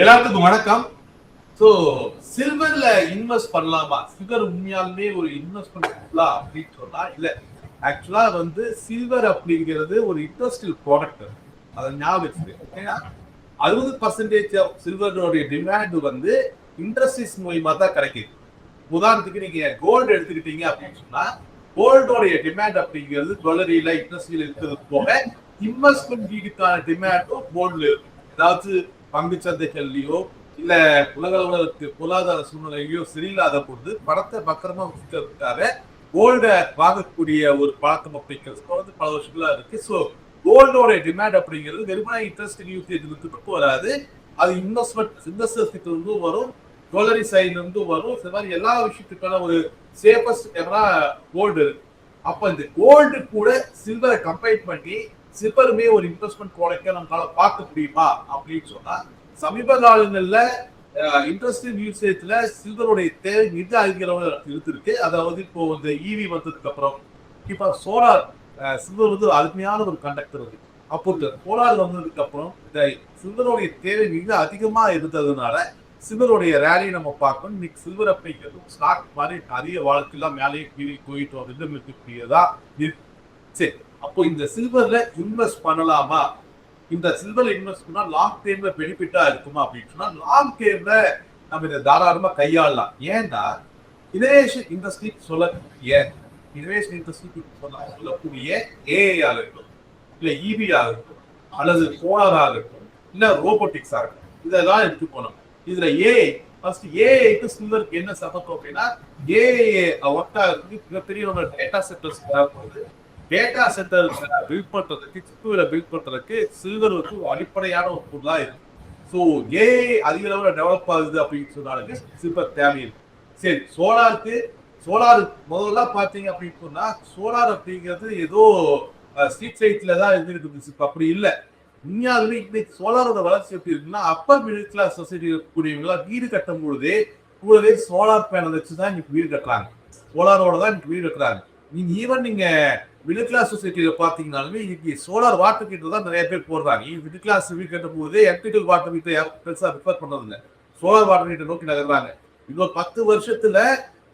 எல்லாத்துக்கும் வணக்கம். So சில்வர்ல invest பண்ணலாமா? சில்வர் உண்மையாலுமே ஒரு இன்வெஸ்ட்மெண்ட் அப்படின்னு சொன்னா இல்ல. ஆக்சுவலா சில்வர் அப்படிங்கிறது ஒரு இண்டஸ்ட்ரியல் ப்ராடக்ட். அதை ஞாபகம் வச்சுது. ஏன்னா 60% ஆஃப் சில்வருடைய டிமாண்ட் இண்டஸ்ட்ரீஸ் மூலியமா தான் கிடைக்குது. உதாரணத்துக்கு நீங்க கோல்டு எடுத்துக்கிட்டீங்க அப்படின்னு சொன்னா கோல்டோடைய டிமாண்ட் அப்படிங்கிறது ஜுவல்லரியில இண்டஸ்ட்ரியில இருக்கிறது போக இன்வெஸ்ட்மெண்ட் வீடுக்கான டிமாண்டும் கோல்டு இருக்கும். ஏதாவது பங்கு சந்தைகள்லயோ இல்ல உலக பொருளாதார சூழ்நிலையோ சரியில்லாத பொழுது பணத்தை பத்திரமா வச்சுக்கிறதுக்காக கோல்ட வாங்கக்கூடிய ஒரு பழக்கம் அப்படிங்கிறது பல வருஷங்களா இருக்கு. ஸோ கோல்டோட டிமாண்ட் அப்படிங்கிறது வெறுமனே இன்ட்ரெஸ்ட் யூசேஜ் மட்டும் வராது. அது இன்வெஸ்டர்ஸ் இருந்தும் வரும், ஜுவல்லரி சைட்ல இருந்து வரும். இந்த மாதிரி எல்லா விஷயத்துக்கான ஒரு சேஃபஸ்ட் கோல்டு இருக்கு. அப்ப இந்த கோல்டு கூட சில்வரை கம்பைன் பண்ணி சில்வருமே ஒரு இன்வெஸ்ட்மெண்ட் ப்ராடக்டா நம்மளால பார்க்க முடியுமா அப்படின்னு சொன்னா சமீப காலங்கள்ல இண்டஸ்ட்ரியல் யூசேஜ்ல சில்வருடைய தேவை மிக அதிக இருந்திருக்கு. அதாவது இப்போ இந்த இவி வந்ததுக்கு அப்புறம் இப்ப சோலார் சில்வர் அருமையான ஒரு கண்டக்டர் இருக்கு. அப்போ சோலார் வந்ததுக்கு அப்புறம் இந்த சில்வருடைய தேவை மிக அதிகமா இருந்ததுனால சில்வருடைய ரேலி நம்ம பார்க்கணும். இன்னைக்கு சில்வர் அப்படிங்கிறது ஸ்டாக் மாதிரி அதிக வாழ்க்கையெல்லாம் மேலேயே கீழே போயிட்டு இருக்கக்கூடியதா இருக்கு. சரி, அப்போ இந்த சில்வர்ல இன்வெஸ்ட் பண்ணலாமா? இந்த சில்வர்ல இன்வெஸ்ட் பண்ணா லாங் டைம்ல பெனிஃபிட்டா இருக்குமா அப்படின்னு சொன்னா லாங் டைம்ல நம்ம இதை தாராளமா கையாளலாம். ஏன்னா இனோவேஷன் இண்டஸ்ட்ரி இனோவேஷன் இண்டஸ்ட்ரி சொல்லக்கூடிய ஏஐ ஆகட்டும், இல்ல இவி ஆகட்டும், அல்லது சோலார் ஆகட்டும், இல்ல ரோபோட்டிக்ஸ் ஆகட்டும், இதெல்லாம் எடுத்து போனோம். இதுல ஏஐ ஃபர்ஸ்ட் ஏஐக்கு சில்வருக்கு என்ன சம்பந்தம் அப்படின்னா ஏஐ ஒர்க் ஆகிறதுக்கு மிகப்பெரிய ஒரு டேட்டா சென்டர்ஸ் தேவைப்படுது. டேட்டா சென்டர் பில்ட் பண்றதுக்கு சிப்புகளை பில்ட் பண்றதுக்கு சில்வர் அடிப்படையான ஒரு பொருளா இருக்கு. ஸோ ஏஐ அதிக அளவில் டெவலப் ஆகுது அப்படின்னு சொன்னாலுமே சில்வர் தேவை இருக்கு. சரி, சோலார் முதல்ல பாத்தீங்க அப்படின்னு சொன்னா சோலார் அப்படிங்கிறது ஏதோ ஸ்ட்ரீட் சைட்ல தான் இருந்துருக்கு. அப்படி இல்லை. உண்மையாலுமே இன்னைக்கு சோலாரோட வளர்ச்சி எப்படி இருக்குன்னா அப்பர் மிடில் கிளாஸ் சொசைட்டி இருக்கக்கூடியவங்களா வீடு கட்டும் பொழுதே கூடவே சோலார் பேனல் வச்சுதான் இன்னைக்கு வீடு கட்டுறாங்க. சோலாரோட தான் இன்னைக்கு வீடு கட்டுறாங்க. நீங்க மிடில் கிளாஸ் சொசைட்டியில பாத்தீங்கன்னாலுமே இன்னைக்கு சோலார் வாட்டர் ஹீட்டர் தான் நிறைய பேர் போடுறாங்க. மிடில் கிளாஸ் வீடு கட்டும் போது எலக்ட்ரிக்கல் வாட்டர் ஹீட்டர் பெருசா ரிஃபர் பண்றது இல்லை, சோலார் வாட்டர் ஹீட்டர் நோக்கி நகர்றாங்க. இன்னொரு 10 வருஷத்துல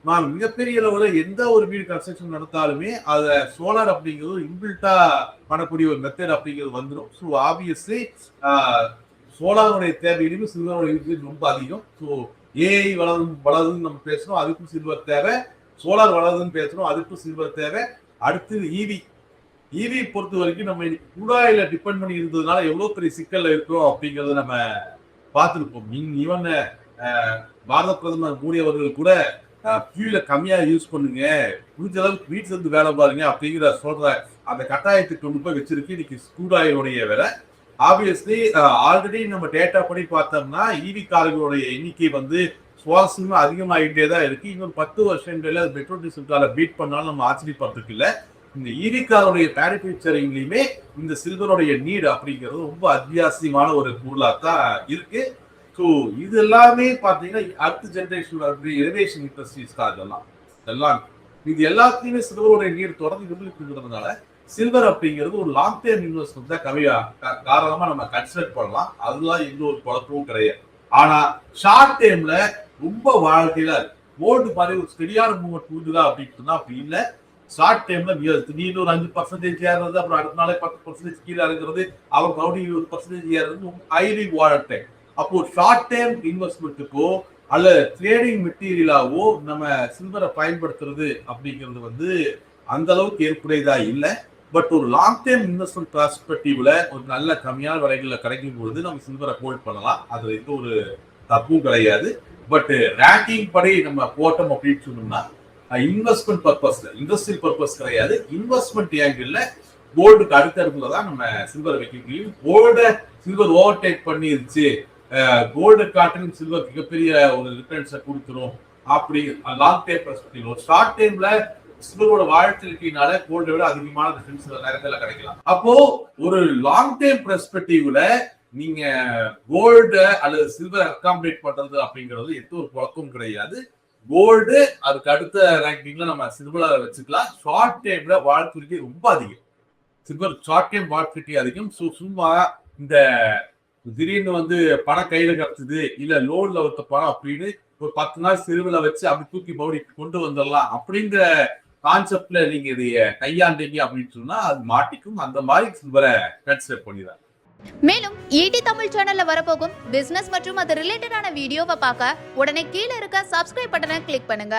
நான் மிகப்பெரிய அளவுல எந்த ஒரு வீடு கன்ஸ்ட்ரக்ஷன் நடத்தாலுமே அதை சோலார் அப்படிங்கிறது இன்பில்ட்டா பண்ணக்கூடிய ஒரு மெத்தட் அப்படிங்கிறது வந்துடும். ஸோ ஆப்வியஸ்லி சோலாருடைய தேவையிலுமே சில்வருடைய யூசேஜ் ரொம்ப அதிகம். ஸோ ஏஐ வளருதுன்னு நம்ம பேசணும், அதுக்கும் சில்வர் தேவை. சோலார் வளருதுன்னு பேசணும், அதுக்கும் சில்வர் தேவை. அடுத்து இவி பொறுத்த வரைக்கும் நம்ம குழாயில டிபெண்ட் பண்ணி இருந்ததுனால எவ்வளவு பெரிய சிக்கல்ல இருக்கிறோம் அப்படிங்கறத நம்ம பார்த்துருப்போம். ஈவன் பாரத பிரதமர் மோடி அவர்கள் கூட ஃபியூல கம்மியா யூஸ் பண்ணுங்க, முடிஞ்ச அளவுக்கு வீட்டுல இருந்து வேலை பாருங்க அப்படிங்கிற சொல்ற அந்த கட்டாயத்துக்கு கொண்டு போய் வச்சிருக்கு இன்னைக்கு குழாயினுடைய வேலை. ஆப்வியஸ்லி ஆல்ரெடி நம்ம டேட்டா படி பார்த்தோம்னா இவி கார்களுடைய எண்ணிக்கை சுவாரஸ்யமா அதிகமாகிட்டே தான் இருக்கு. இன்னொரு 10 வருஷங்கள்ல பெட்ரோல் டீசல் பீட் பண்ணாலும் நம்ம ஆச்சரியப்படுறதுக்கு இல்லை. இந்த இவி காருடைய மேனுஃபேக்சரிங்லயுமே இந்த சில்வருடைய நீட் அப்படிங்கிறது ரொம்ப அத்தியாவசியமான ஒரு பொருளா தான் இருக்கு. ஸோ இது எல்லாமே பார்த்தீங்கன்னா அடுத்த ஜென்ரேஷன் இனோவேஷன் இண்டஸ்ட்ரீஸ் எல்லாம் இது எல்லாத்தையுமே சில்வருடைய நீர் தொடர்ந்து இருந்துக்கிறதுனால சில்வர் அப்படிங்கிறது ஒரு லாங் டேர்ம் இன்வெஸ்ட்மெண்ட் தான் காரணமா நம்ம கன்சிடர் பண்ணலாம். அதெல்லாம் எந்த ஒரு குழப்பமும் கிடையாது. ஆனா ஷார்ட் டைம்ல ரொம்ப வாழ்க்கையில கோல்டு மாதிரி ஒரு ஸ்டெடியான மூவ்மெண்ட் கூடுதா அப்படின்னு சொன்னா அப்படி இல்லை. ஷார்ட் டைம்ல திடீர்னு ஒரு 5% ஏறுறது, அப்புறம் அடுத்த நாளே 10% கீழே இருக்கிறது, அவர் மறுபடியும் 20% ஏறுறது ஹைலி வாலட்டைல். அப்போ ஷார்ட் டைம் இன்வெஸ்ட்மெண்ட்டுக்கோ அல்ல ட்ரேடிங் மெட்டீரியலாவோ நம்ம சில்வரை பயன்படுத்துறது அப்படிங்கிறது அந்த அளவுக்கு ஏற்புடையதா இல்லை. பட் ஒரு லாங் டைம் இன்வெஸ்ட்மெண்ட் பெர்ஸ்பெக்டிவ்ல ஒரு நல்ல கம்மியான விலைகளில் கிடைக்கும் பொழுது நம்ம சில்வரை ஹோல்ட் பண்ணலாம். அது எந்த ஒரு தப்பும் கிடையாது. பட் ரேங்கிங் படி நம்ம போட்டோம் அப்படின்னு சொன்னோம்னா இன்வெஸ்ட்மெண்ட் பர்பஸ்ல இண்டஸ்ட்ரியல் பர்பஸ் கிடையாது, இன்வெஸ்ட்மெண்ட் ஆங்கிள் கோல்டுக்கு அடுத்தடுப்புல தான் நம்ம சில்வர் வைக்க முடியும். கோல்ட சில்வர் ஓவர்டேக் பண்ணிருச்சு, கோல்டு காட்டன் சில்வர் மிகப்பெரிய ஒரு ரிட்டர்ன்ஸை கொடுத்துரும் அப்படி லாங் டைம் பெர்ஸ்பெக்டிவ். ஒரு ஷார்ட் டைம்ல சில்வரோட வாழ்க்கையினால கோல்டை விட அதிகமான ரிட்டர்ன்ஸ் நேரத்துல கிடைக்கலாம். அப்போ ஒரு லாங் டைம் பெர்ஸ்பெக்டிவ்ல நீங்க கோல்டு அல்லது சில்வர் அகாமடேட் பண்றது அப்படிங்கிறது எந்த ஒரு குழப்பமும் கிடையாது. கோல்டு அதுக்கு அடுத்த ரேங்கிங்ல நம்ம சில்வரை வச்சுக்கலாம். ஷார்ட் டைம்ல வாழ்க்கை ரொம்ப அதிகம், சில்வர் ஷார்ட் டைம் வாழ்க்கை அதிகம். ஸோ சும்மா இந்த திடீர்னு வந்து பணம் கையில கிடைச்சது, இல்ல லோன்ல ஒருத்த பணம் அப்படின்னு ஒரு 10 நாள் சிறுவில வச்சு அப்படி தூக்கி மறுபடி கொண்டு வந்துடலாம் அப்படிங்கிற கான்செப்ட்ல நீங்க இதைய கையாண்டீங்க அப்படின்னு சொன்னா அது மாட்டிக்கும். அந்த மாதிரி சில்வரை கன்சிடர் பண்ணிடுறாங்க. மேலும் ஈடி தமிழ் சேனல்ல வரப்போகும் பிசினஸ் மற்றும் அது ரிலேட்டடான வீடியோவை பார்க்க உடனே கீழே இருக்க சப்ஸ்கிரைப் பட்டனை கிளிக் பண்ணுங்க.